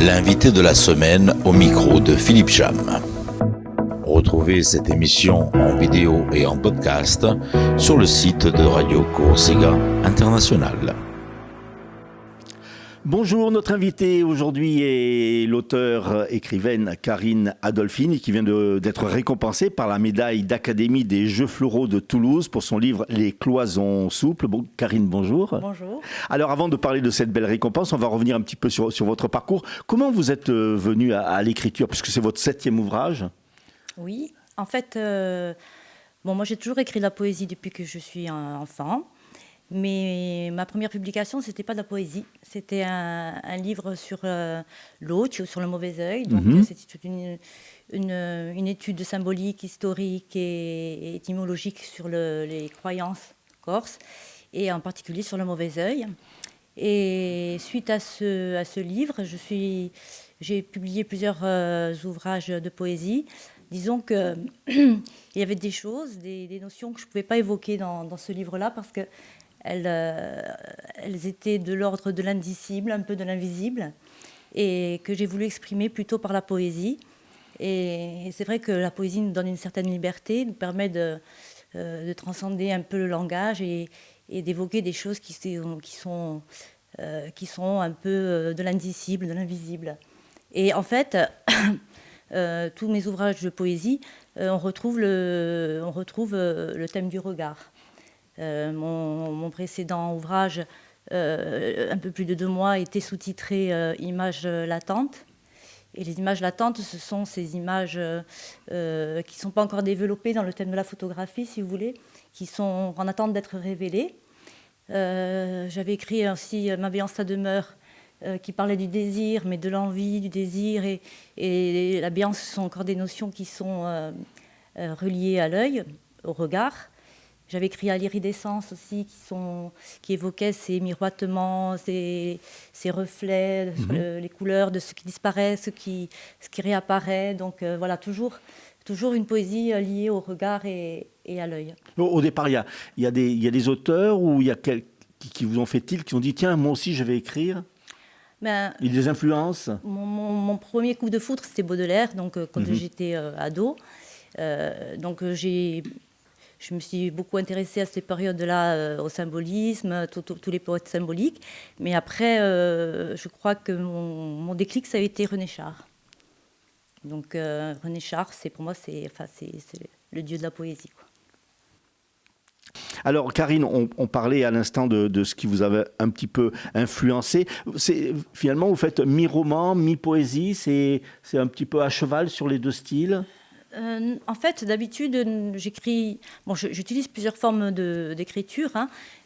L'invité de la semaine au micro de Philippe Jam. Retrouvez cette émission en vidéo et en podcast sur le site de Radio Corsica International. Bonjour, notre invitée aujourd'hui est l'auteure-écrivaine Karine Adolphini qui vient d'être récompensée par la médaille d'Académie des Jeux Floraux de Toulouse pour son livre Les Cloisons Souples. Bon, Karine, bonjour. Bonjour. Alors avant de parler de cette belle récompense, on va revenir un petit peu sur votre parcours. Comment vous êtes venue à l'écriture, puisque c'est votre 7e ouvrage? Oui, en fait, moi j'ai toujours écrit de la poésie depuis que je suis enfant. Mais ma première publication, c'était pas de la poésie, c'était un livre sur l'eau, sur le mauvais œil. Donc c'était toute une étude symbolique, historique et étymologique sur les croyances corses, et en particulier sur le mauvais œil. Et suite à ce livre, j'ai publié plusieurs ouvrages de poésie. Disons qu'il y avait des choses, des notions que je ne pouvais pas évoquer dans ce livre-là parce que elles étaient de l'ordre de l'indicible, un peu de l'invisible, et que j'ai voulu exprimer plutôt par la poésie. Et c'est vrai que la poésie nous donne une certaine liberté, nous permet de transcender un peu le langage et d'évoquer des choses qui sont un peu de l'indicible, de l'invisible. Et en fait, tous mes ouvrages de poésie, on retrouve le thème du regard. Mon précédent ouvrage, un peu plus de 2 mois, était sous-titré « Images latentes ». Et les images latentes, ce sont ces images qui ne sont pas encore développées dans le thème de la photographie, si vous voulez, qui sont en attente d'être révélées. J'avais écrit aussi « Ma béance à demeure », qui parlait du désir, mais de l'envie, du désir. Et la béance, ce sont encore des notions qui sont reliées à l'œil, au regard. J'avais écrit à l'iridescence aussi, qui évoquait ces miroitements, ces reflets, les couleurs de ce qui disparaît, ce qui réapparaît. Donc voilà, toujours une poésie liée au regard et à l'œil. Au départ, il y a des auteurs ou il y a qui vous ont fait tilt, qui ont dit « Tiens, moi aussi, je vais écrire ». Il y a des influences. Mon premier coup de foudre, c'était Baudelaire, donc quand j'étais ado. Donc je me suis beaucoup intéressée à cette période-là au symbolisme, tous les poètes symboliques. Mais après, je crois que mon déclic, ça a été René Char. Donc René Char, pour moi, c'est le dieu de la poésie, quoi. Alors Karine, on parlait à l'instant de ce qui vous avait un petit peu influencé. Finalement, vous faites mi-roman, mi-poésie, c'est un petit peu à cheval sur les deux styles? En fait, d'habitude, j'écris... Bon, j'utilise plusieurs formes d'écriture.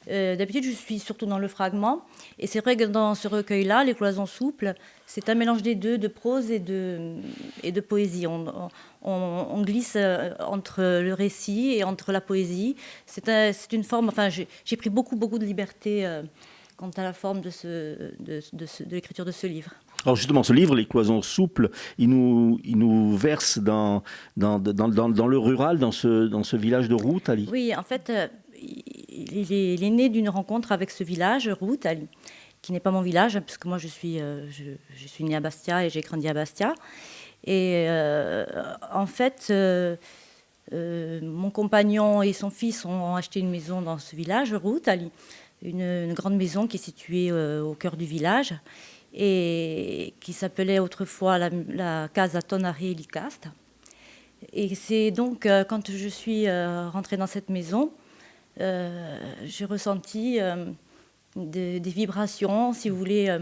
D'habitude, je suis surtout dans le fragment. Et c'est vrai que dans ce recueil-là, Les Cloisons Souples, c'est un mélange des deux, de prose et de poésie. On glisse entre le récit et entre la poésie. C'est une forme... Enfin, j'ai pris beaucoup de liberté quant à la forme de l'écriture de ce livre. Alors justement, ce livre, Les Cloisons Souples, il nous verse dans le rural, dans ce village de Routali. Oui, en fait, il est né d'une rencontre avec ce village, Routali, qui n'est pas mon village, puisque moi je suis née à Bastia et j'ai grandi à Bastia. Et en fait, mon compagnon et son fils ont acheté une maison dans ce village, Routali, une grande maison qui est située au cœur du village, et qui s'appelait autrefois la Casa Tonari Licasta. Et c'est donc quand je suis rentrée dans cette maison, j'ai ressenti des vibrations, si vous voulez.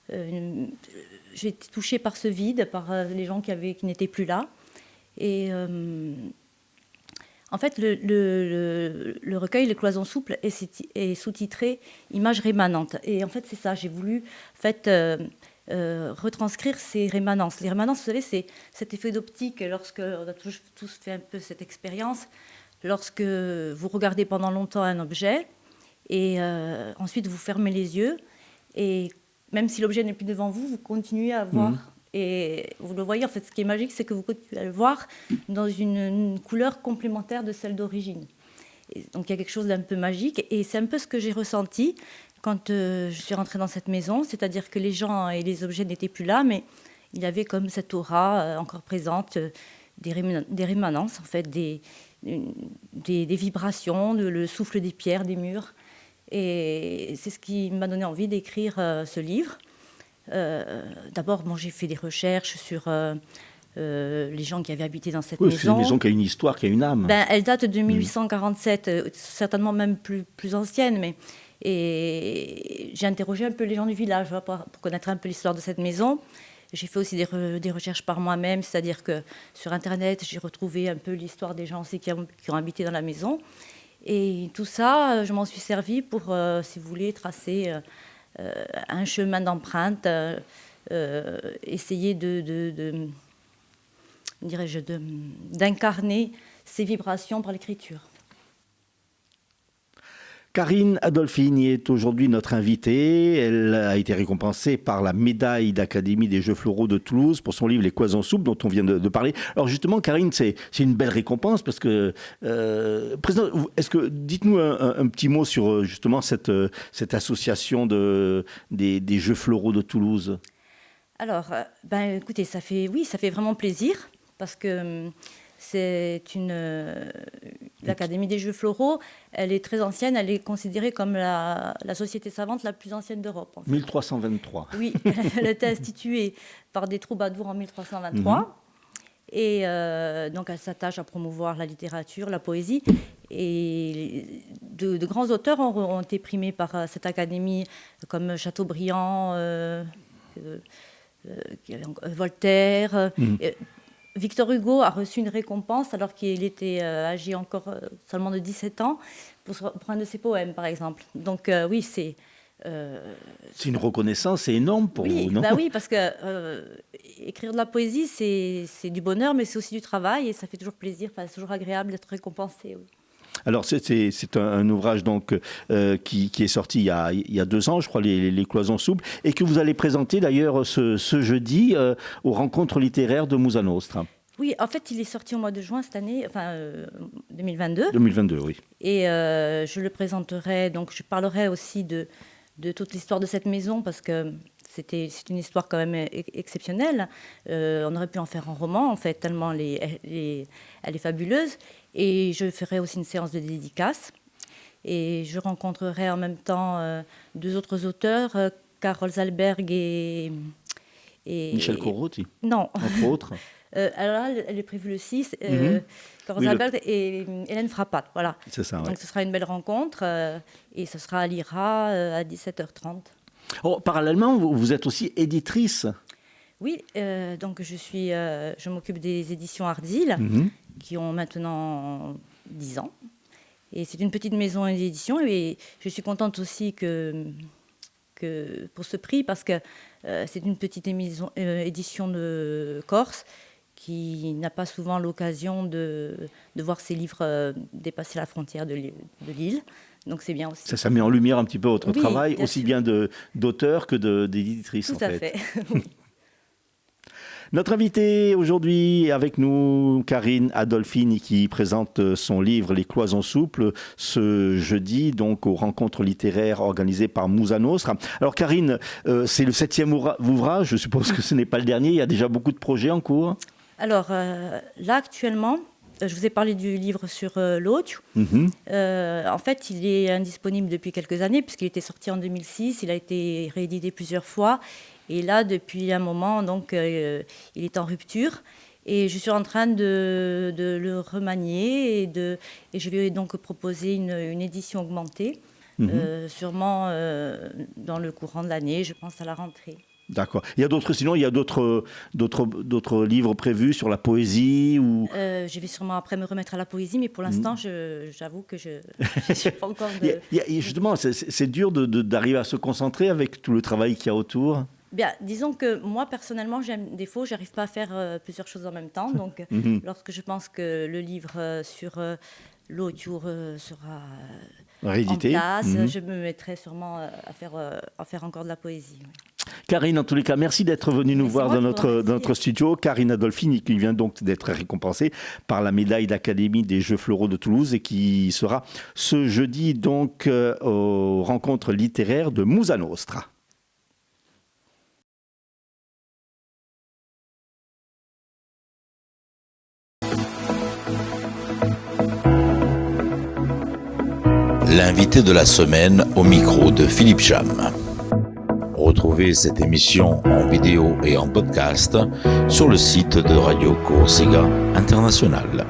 J'ai été touchée par ce vide, par les gens qui n'étaient plus là. Et en fait, le recueil Les Cloisons Souples est sous-titré « Images rémanentes ». Et en fait, c'est ça, j'ai voulu retranscrire ces rémanences. Les rémanences, vous savez, c'est cet effet d'optique, lorsque on a tous fait un peu cette expérience, lorsque vous regardez pendant longtemps un objet, et ensuite vous fermez les yeux, et même si l'objet n'est plus devant vous, vous continuez à voir. Et vous le voyez, en fait, ce qui est magique, c'est que vous continuez à le voir dans une couleur complémentaire de celle d'origine. Et donc il y a quelque chose d'un peu magique, et c'est un peu ce que j'ai ressenti quand je suis rentrée dans cette maison, c'est-à-dire que les gens et les objets n'étaient plus là, mais il y avait comme cette aura encore présente, des rémanences, en fait, des vibrations, le souffle des pierres, des murs. Et c'est ce qui m'a donné envie d'écrire ce livre. D'abord, j'ai fait des recherches sur les gens qui avaient habité dans cette maison. C'est une maison qui a une histoire, qui a une âme. Elle date de 1847, certainement même plus ancienne, mais et j'ai interrogé un peu les gens du village pour connaître un peu l'histoire de cette maison. J'ai fait aussi des recherches par moi-même, c'est-à-dire que sur Internet, j'ai retrouvé un peu l'histoire des gens aussi qui ont habité dans la maison. Et tout ça, je m'en suis servi pour, si vous voulez, tracer un chemin d'empreinte, essayer d'incarner ces vibrations par l'écriture. Karine Adolfini est aujourd'hui notre invitée. Elle a été récompensée par la médaille d'Académie des Jeux Floraux de Toulouse pour son livre Les Cloisons Souples dont on vient de parler. Alors justement, Karine, c'est une belle récompense parce que... dites-nous un petit mot sur justement cette association des Jeux Floraux de Toulouse. Alors, écoutez, ça fait vraiment plaisir parce que... l'Académie des Jeux Floraux, elle est très ancienne, elle est considérée comme la société savante la plus ancienne d'Europe. En fait. 1323. Oui, elle a été instituée par des troubadours en 1323. Et donc elle s'attache à promouvoir la littérature, la poésie. Et de grands auteurs ont été primés par cette académie, comme Chateaubriand, Voltaire... Victor Hugo a reçu une récompense alors qu'il était âgé encore seulement de 17 ans pour un de ses poèmes, par exemple. Donc oui, c'est une reconnaissance, c'est énorme pour vous, non ? Oui, parce que écrire de la poésie, c'est du bonheur, mais c'est aussi du travail et ça fait toujours plaisir, c'est toujours agréable d'être récompensé. Oui. Alors c'est un ouvrage donc qui est sorti il y a 2 ans, je crois, les Cloisons Souples, et que vous allez présenter d'ailleurs ce jeudi aux rencontres littéraires de Musa Nostra. Oui, en fait, il est sorti au mois de juin cette année, 2022. 2022, oui. Et je le présenterai, donc je parlerai aussi de toute l'histoire de cette maison parce que c'est une histoire quand même exceptionnelle. On aurait pu en faire un roman, en fait, tellement elle est fabuleuse. Et je ferai aussi une séance de dédicace. Et je rencontrerai en même temps 2 autres auteurs, Carol Zalberg et Michel Corrotti. Non. Entre autres. Alors là, elle est prévue le 6. Carol Zalberg et Hélène Frappat. Voilà. C'est ça, ouais. Donc ce sera une belle rencontre. Et ce sera à l'IRA à 17h30. Oh, parallèlement, vous êtes aussi éditrice. Oui, donc je m'occupe des éditions Ardil, qui ont maintenant 10 ans. Et c'est une petite maison d'édition. Et je suis contente aussi que pour ce prix, parce que c'est une petite édition de Corse qui n'a pas souvent l'occasion de voir ses livres dépasser la frontière de l'île. Donc c'est bien aussi. Ça met en lumière un petit peu votre travail, aussi sûr. bien d'auteur que d'éditrice. Tout en à fait. Notre invitée aujourd'hui est avec nous, Karine Adolfini, qui présente son livre Les Cloisons Souples ce jeudi, donc aux rencontres littéraires organisées par Musa Nostra. Alors Karine, c'est le 7e ouvrage, je suppose que ce n'est pas le dernier, il y a déjà beaucoup de projets en cours. Alors là actuellement, je vous ai parlé du livre sur l'audio. En fait, il est indisponible depuis quelques années puisqu'il était sorti en 2006, il a été réédité plusieurs fois. Et là, depuis un moment, donc, il est en rupture. Et je suis en train de le remanier et je vais donc proposer une édition augmentée, sûrement dans le courant de l'année, je pense à la rentrée. D'accord. Il y a d'autres livres prévus sur la poésie ou... Je vais sûrement après me remettre à la poésie, mais pour l'instant, j'avoue que je ne suis pas encore de... Justement, c'est dur d'arriver à se concentrer avec tout le travail qu'il y a autour. Bien, disons que moi, personnellement, j'ai un défaut, je n'arrive pas à faire plusieurs choses en même temps. Donc, lorsque je pense que le livre sur l'audio sera réédité, en place, je me mettrai sûrement à faire encore de la poésie. Oui. Karine, en tous les cas, merci d'être venue nous voir dans notre studio. Karine Adolphini, qui vient donc d'être récompensée par la médaille d'Académie des Jeux Floraux de Toulouse et qui sera ce jeudi donc aux rencontres littéraires de Musa Nostra. L'invité de la semaine au micro de Philippe Cham. Retrouvez cette émission en vidéo et en podcast sur le site de Radio Corsica International.